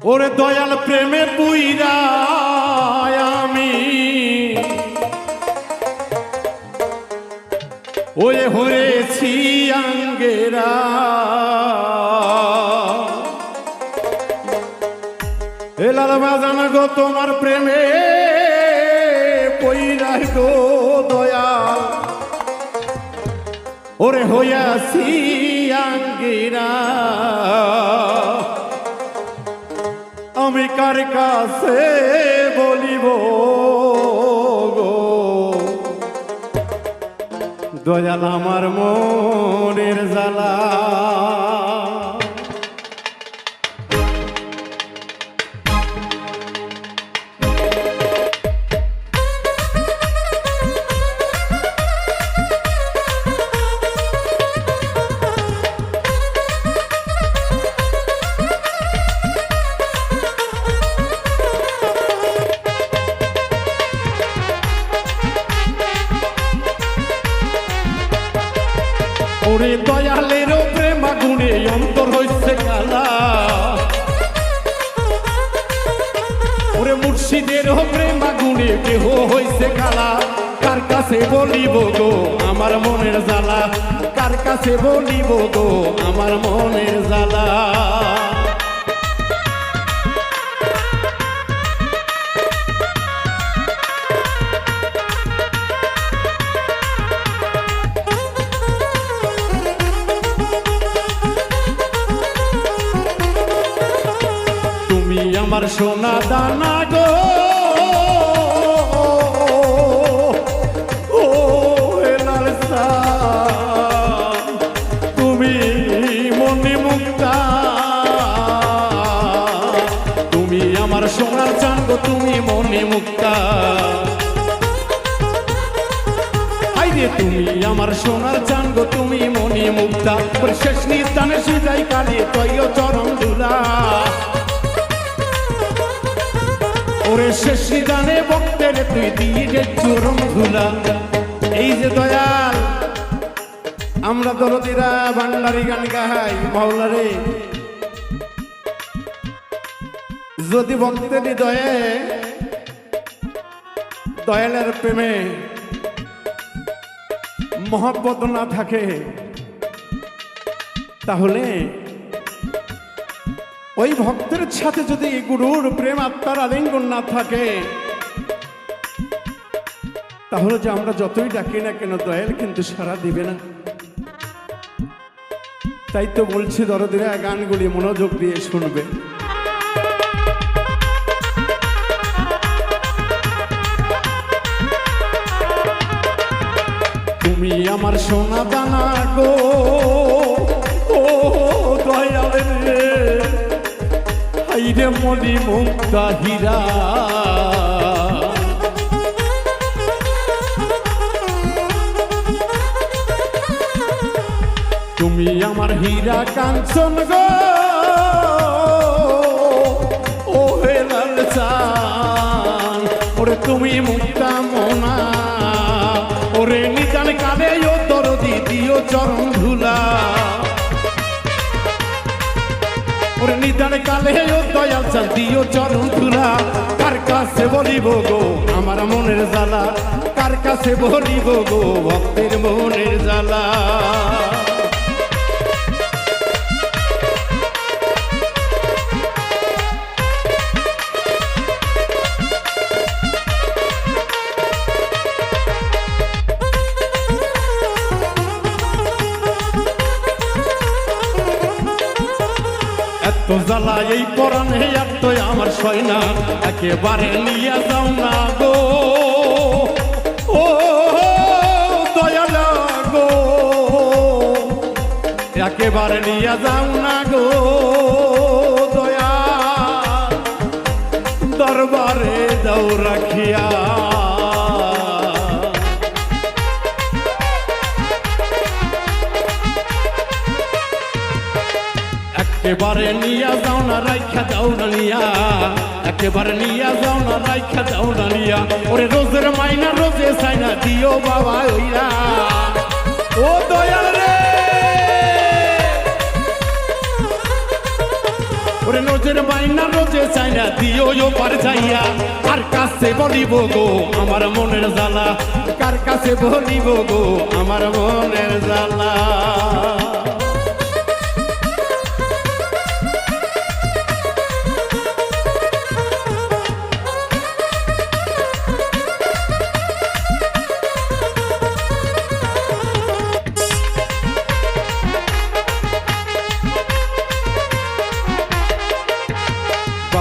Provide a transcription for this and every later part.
ওরে দয়াল প্রেমে পুইরা আমি ওরে হয়েছি আঙ্গেরা এলাল বাজানা গো তোমার প্রেমে পইরা গো দয়াল ওরে হইয়াছি আঙ্গেরা আমি কার কাছে বলিব গো দয়াল আমার মনের জ্বালা ওরে দয়ালের প্রেম আগুনে অন্তর হইছে কালা ওরে মুর্শিদের প্রেম আগুনে দেহ হইছে কালা কার কাছে বলিব গো আমার মনের জ্বালা কার কাছে বলিব গো আমার মনের জ্বালা আমার সোনা দানা গো ও হেলাল তুমি মনি মুক্তা তুমি আমার সোনার চান গো তুমি মনি মুক্তা আইরে তুমি আমার সোনার চান গো তুমি মনি মুক্তা শেষ নিস্তানে সিজাই কালে তৈয় চরণ ধুলা ওরে শেষ গানে বক্তের তুই দিয়ে চরম ধুলা এই যে দয়াল আমরা দরদিরা ভান্ডারি গান গাই মাওলারে যদি ভক্তের হৃদয়ে দয়ালের প্রেমে মহব্বত না থাকে তাহলে ওই ভক্তের সাথে যদি গুরুর প্রেম আত্মার আলিঙ্গন না থাকে তাহলে যে আমরা যতই ডাকি না কেন দয়াল কিন্তু সাড়া দিবে না তাই তো বলছি দরদিরা গানগুলি মনোযোগ দিয়ে শুনবে তুমি আমার সোনা দানা গো ও দয়াল রে হাইরে মনি মুক্তা হীরা তুমি আমার হীরা কাঞ্চন গো ও হেলাল চান ওরে তুমি মুক্তা মোনা ওরে নিদান কালে ও দরদি দিও চরণ ধুলা ওরে নিদান কালে ও দয়াল চাল দিও চরণ ধুলা কার কাছে বলিব গো আমার মনের জ্বালা কার কাছে বলিব গো ভক্তের মনের জ্বালা তো জ্বালা এই পরাণে এত আমার সয়না একেবারে নিয়ে যাও না গো ও দয়াল গো একেবারে নিয়ে যাও না গো দয়া দরবারে দাও রাখিয়া একেবারে নিয়া যাও না রাইখা যাও না নিয়া একেবারে নিয়া যাও না রাইখা যাও না নিয়া ওরে রোজের মাইনা রোজে সাইনা দিও বাবা ওইরা ও দয়াল রে ওরে নজর বাইনা রোজে চাইনা দিও ও পার যাইয়া কার কাছে বলিব গো আমার মনের জ্বালা কার কাছে বলিব গো আমার মনের জ্বালা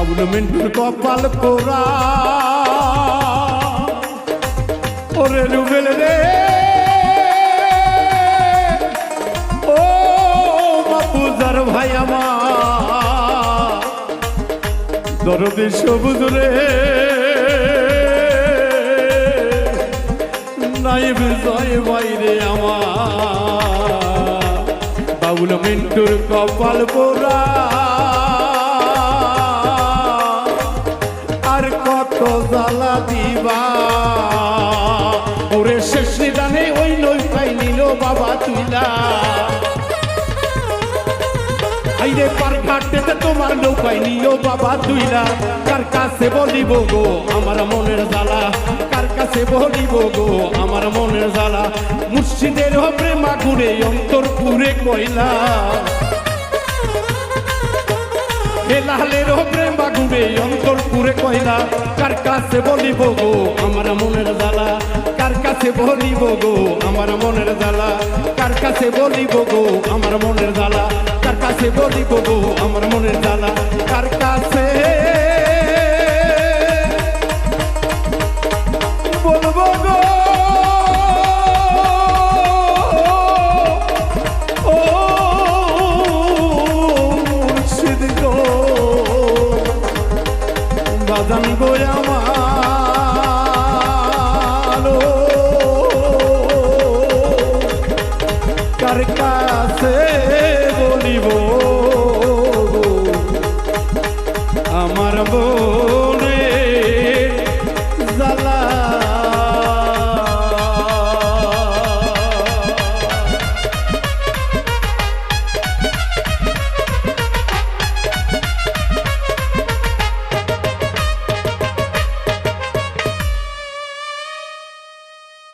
বাবুল মিন্টুর কপাল পোড়া ওরে রুবেল রে ও বাপুজার ভাই আমার দরদে সবুজ রে নাইব জয় বাইরে আমার বাবুল মিন্টুর কপাল পোড়া কত জ্বালা দিবা ওরে শেষ নিদানে ওই নৌকায় নিল বাবা তুইলা আইরে পার ঘাটেতে তোমার নৌকায় নিল বাবা তুইলা কার কাছে বলিব গো আমার মনের জ্বালা কার কাছে বলিব গো আমার মনের জ্বালা মুর্শিদের প্রেম আগুনে অন্তর পুরে কয়লা হেলালের প্রেম আগুনে অন্তর পুরে কয়লা কার কাছে বলিব গো আমার মনের জ্বালা কার কাছে বলিব গো আমার মনের জ্বালা কার কাছে বলিব গো আমার মনের জ্বালা কার কাছে বলিব গো আমার মনের জ্বালা কার কাছে বলবো গো বাজান গো আমার কার কাছে বলিব আমার